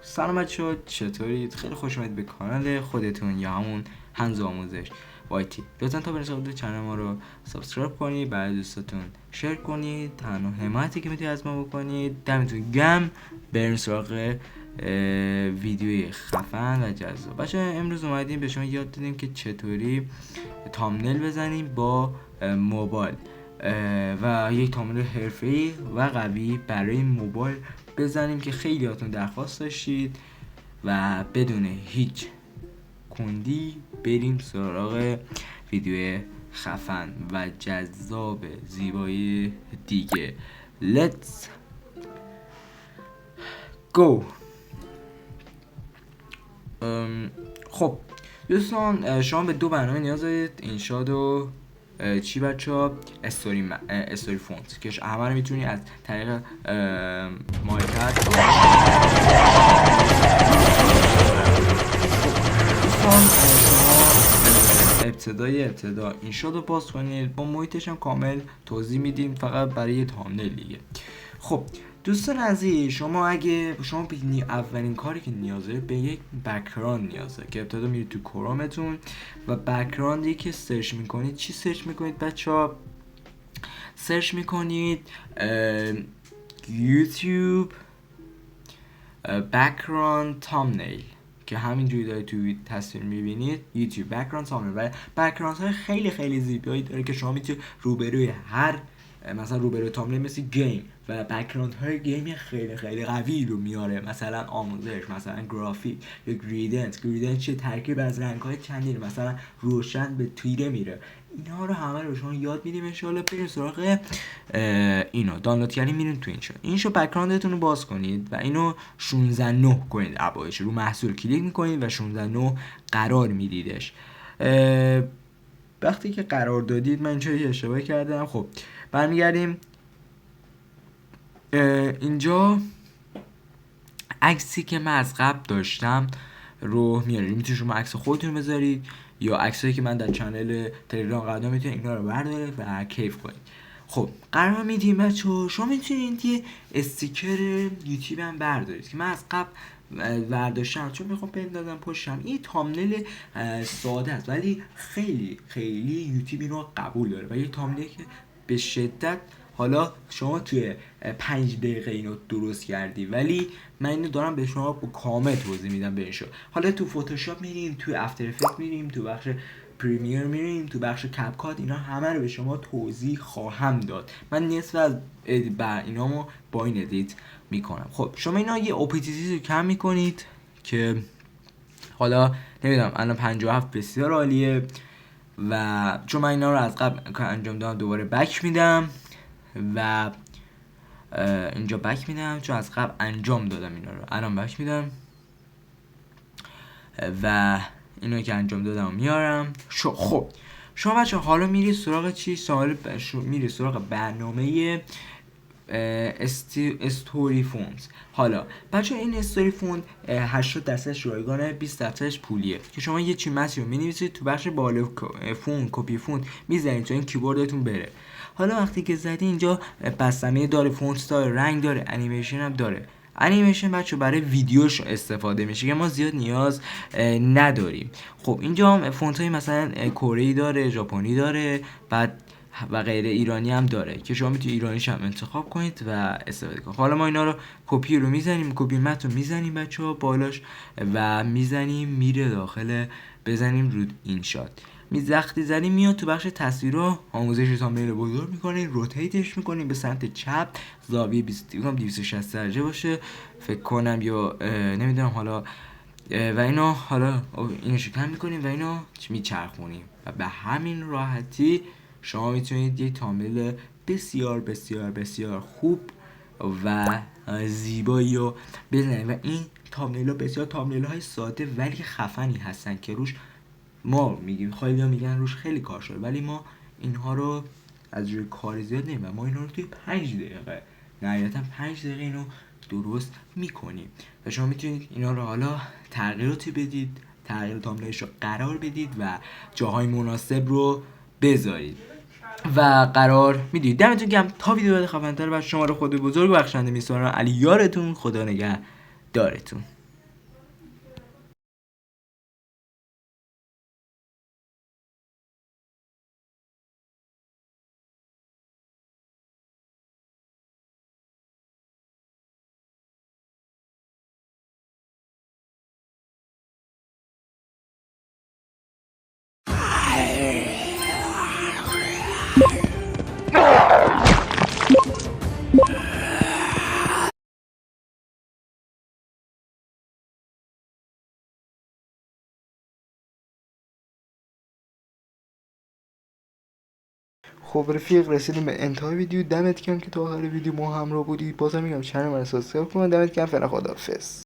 سلام بچه‌ها، چطورید؟ خیلی خوش اومدید به کانال خودتون یا همون هنز آموزش وایتی. لطفا تا برسید چنل ما رو سابسکرایب کنید، برای دوستاتون شیر کنید. تنها حمایتی که میتونید از ما بکنید. دمتون گرم. بریم سراغ ویدیوی خفن و جذاب. بچه‌ها امروز اومدیم به شما یاد دادیم که چطوری تامنیل بزنیم با موبایل و یک تامنیل حرفه‌ای و قوی برای موبایل بزنیم که خیلی هاتون درخواست داشتید و بدون هیچ کندی بریم سراغ ویدیو خفن و جذاب زیبایی دیگه. Let's go. خب دوستان، شما به دو برنامه نیاز دارید، اینشاد و چی بچه استوری فونت که همه رو میتونی از طریق مایکت ابتدا اینشاد رو باز کنید. با محیطش هم کامل توضیح میدیم، فقط برای تامنیل دیگه. خب دوستان عزیز، شما اولین کاری که نیاز دارید به یک بک‌گراند نیازه که ابتدا میرید تو کرومتون و بک‌گراندی که سرچ میکنید. چی سرچ میکنید بچه‌ها؟ سرچ میکنید یوتیوب بک‌گراند تامنیل که همینجوری دارید تو تصویر میبینید. یوتیوب بک‌گراند تامنیل و بک‌گراند های خیلی خیلی زیبایی داره که شما میتونید روبروی هر مثلا روبروی تامنیل مثل گیم و بک‌گراند های گیمی خیلی خیلی قوی رو میاره، مثلا آموزش، مثلا گرافیک یا گریدنت چه ترکیب از رنگ های چندین، مثلا روشن به تیره میره. اینا رو همه رو شما یاد میدیم ان شاءالله. بریم سراغ اینو دانلود کردین، میرین تو اینشو بک‌گراندتون رو باز کنید و اینو 16:9 کنید. ابعادش رو محصول کلیک میکنید و 16:9 قرار میدیدش. وقتی که قرار دادید، من اینجا اشتباه کردم. خب برمیگردیم اینجا. عکسی که من از قبل داشتم رو میارید، میتونید شما عکس خودتون بذارید یا عکسایی که من در چنل تلگرام قرار میتونید اینا رو بردارید و کیف کنید. خب قرار میدیم بچه‌ها شما میتونید یه استیکر یوتیوب هم بردارید که من از قبل برداشتم چون میخوام بندازم پشتم. این تامنیل ساده است ولی خیلی خیلی یوتیوب اینو قبول داره و یه تامنیل که به شدت، حالا شما توی 5 دقیقه اینو درست کردی ولی من اینو دارم به شما با کامل توضیح میدم. بهشون حالا تو فتوشاپ میریم، تو افتر افکت میریم، تو بخش پریمیر میریم، تو بخش کپ کات، اینا همه رو به شما توضیح خواهم داد. من نصف از اینامو با این ادیت میکنم. خب شما اینا یه اوپیتیتی رو کم میکنید که حالا نمیدونم الان 57 بسیار عالیه و چون من اینا رو از قبل انجام دادم دوباره بک میدم و اینجا بک میدم چون از قبل انجام دادم اینا رو، الان بک میدم و اینو که انجام دادم میارم. خب شما بچه حالا میری سراغ چی؟ میری سراغ برنامه استوری فونت. حالا بچه این استوری فونت 80% رایگانه، 20% پولیه که شما یه چی متن رو مینویسید تو بخش بالا فونت کپی فونت میزنید تا این کیبوردتون بره. حالا وقتی که زدی اینجا بستنه داره، فونت داره، رنگ داره، انیمیشن هم داره. انیمیشن بچه برای ویدیوش استفاده میشه که ما زیاد نیاز نداریم. خب اینجا هم فونت های مثلا کره‌ای داره، ژاپنی داره، بعد و غیر ایرانی هم داره که شما میتونید ایرانیش هم انتخاب کنید و استفاده کنید. حالا ما اینا رو کپی رو میزنیم، کپی متن رو میزنیم بچه‌ها بالاش و میزنیم میره داخل، بزنیم رو اینشات. وقتی زدیم میاد تو بخش تصویرها، آموزش تامنیل رو بزرگ میکنین، روتیتش میکنین به سمت چپ، زاویه 260 درجه باشه فکر کنم یا نمیدونم حالا، و اینو حالا اینو شکل میکنیم و اینو میچرخونیم و به همین راحتی شما میتونید یک تامنیل بسیار بسیار بسیار خوب و زیبایی رو بزنید. و این تامنیل ها بسیار تامنیل های ساده ولی خفنی هستن که روش ما میگیم، خیلی ها میگن روش خیلی کار شده ولی ما اینها رو از روی کار زیاد نمیم و ما اینها رو توی 5 دقیقه نهایتا 5 دقیقه اینو درست میکنیم و شما میتونید اینا رو حالا تغییراتی بدید، تغییر تامنیلش رو قرار بدید و جاهای مناسب رو بذارید و قرار میدید. دمتون گرم. تا ویدیو بعد خفن‌تر بر شما رو خود بزرگ بخشنده میسپارم. علی یارتون، خدا نگهدارتون. خب رفیق رسیدیم به انتهای ویدیو. دمت گرم که تا آخر ویدیو ما همراه بودی. بازم میگم چنل من سابسکرایب کن. دمت گرم. فعلا خداحافظ.